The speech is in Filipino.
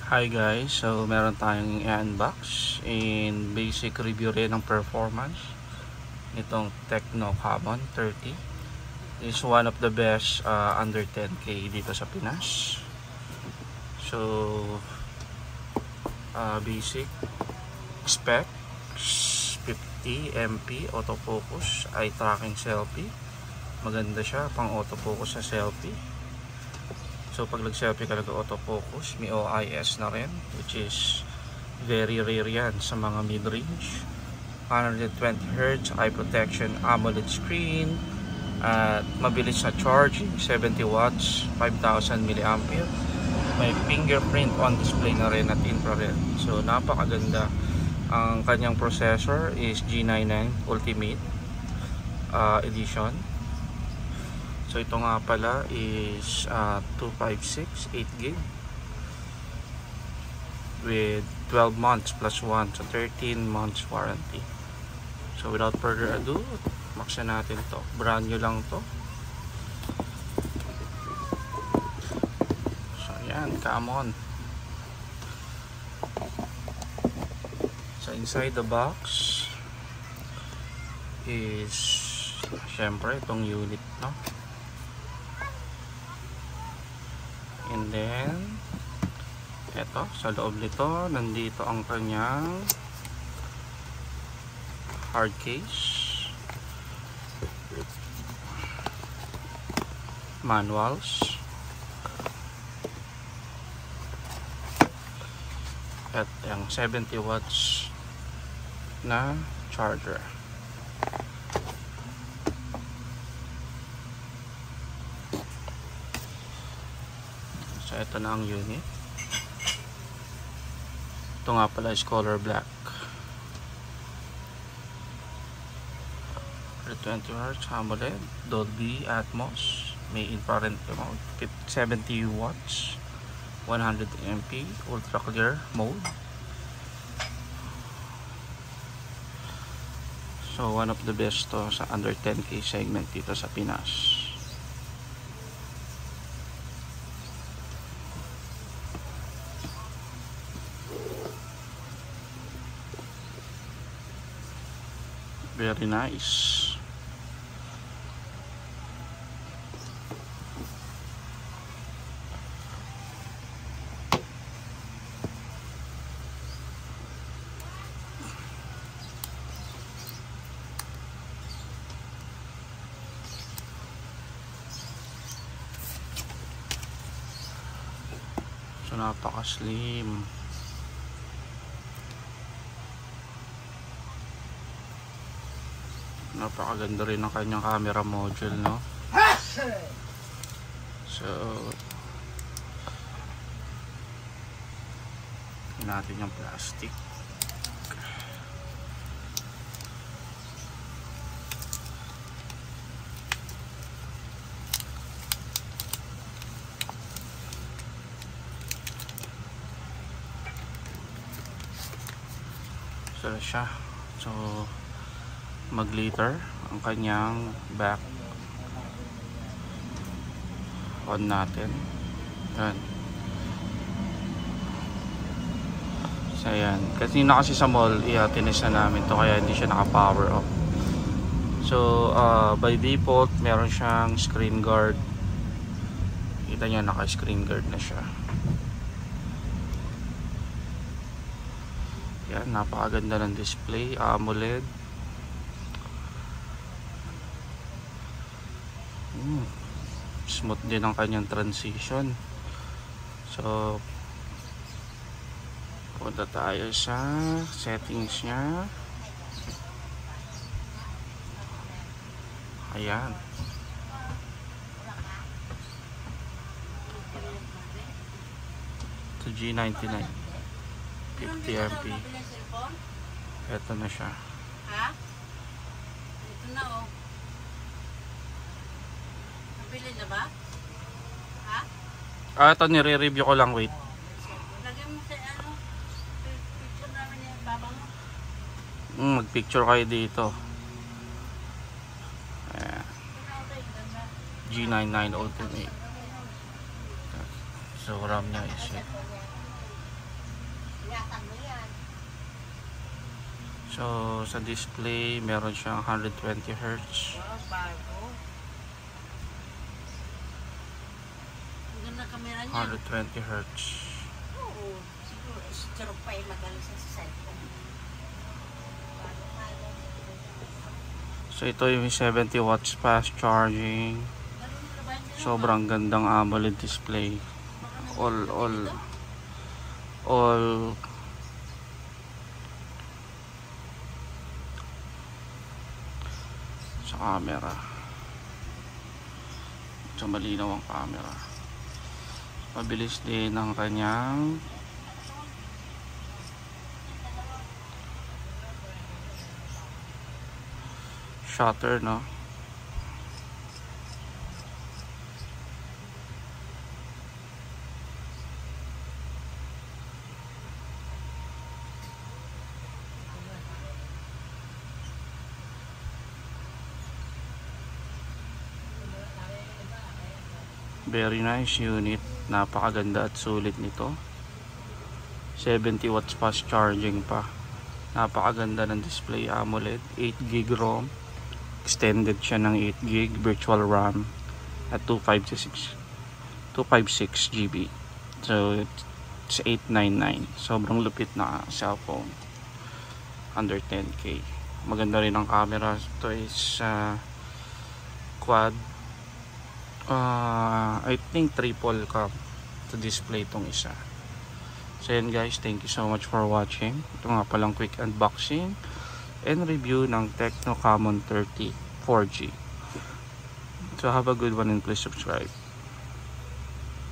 Hi guys, so meron tayong i-unbox in basic review rin ng performance nitong Tecno Camon 30. This is one of the best under 10k dito sa Pinas. So basic specs, 50 MP autofocus, eye tracking selfie. Maganda siya pang autofocus sa selfie. So pag nag-selfie ka nag-autofocus, may OIS na rin, which is very rare yan sa mga mid-range. 120Hz, eye protection, AMOLED screen, at mabilis na charging, 70 watts, 5000 mAh. May fingerprint on display na rin at infrared. So napakaganda. Ang kanyang processor is G99 Ultimate Edition. So ito nga pala is 256 8GB with 12 months plus 1, so 13 months warranty. So without further ado, maksan natin to. Brand new lang to. So ayan, Camon. So inside the box is syempre itong unit, no? And then eto, sa loob nito nandito ang kanyang hard case, manuals, at yung 70 watts na charger. So ito na ang unit. Ito nga pala is color black. 120Hz AMOLED, Dolby Atmos, may infrared mode, 70 watts, 100 MP, ultra clear mode. So one of the best to sa under 10k segment dito sa Pinas. Very nice. So napaka-slim. Napakaganda rin ng kanyang camera module, no? So natin yung plastic. So siya. So mag-liter ang kanyang back. On natin. Yan. So yan. Kasi sa mall, tinis na namin to kaya hindi siya naka-power off. So by default, meron siyang screen guard. Kita niya naka-screen guard na siya. Yan, napakaganda ng display, AMOLED. Smooth din ang kanyang transition. So punta tayo sa settings niya. Ayan. Ito G99 50 MP. Ito na siya. Ha? Ito na, oh. Nabili na ba? Ha? Ito nire-review ko lang, wait. Lagyan mo sa picture namin yung baba mo. Mag-picture kayo dito. Ayan. G99 Ultimate. So RAM niya is Ingatan mo yan. So sa display meron siyang 120 Hz. Wow, bago. Ang ganda kamera niya. 120 Hz. Oo, siguro pa magaling sa cellphone. So ito yung 70 watts fast charging. Sobrang gandang AMOLED display. All sa camera. So malinaw ang camera. Mabilis din ang kanyang shutter, no? Very nice unit. Napakaganda at sulit nito. 70 watts fast charging pa. Napakaganda ng display. AMOLED, 8GB ROM. Extended siya ng 8GB virtual RAM at 256 GB. So it's 899. Sobrang lupit na cellphone. Under 10K. Maganda rin ang camera. Ito is quad. I think triple cam to display itong isa. So yan guys, thank you so much for watching. Ito nga palang quick unboxing and review ng Tecno Camon 30 4G. So have a good one and please subscribe.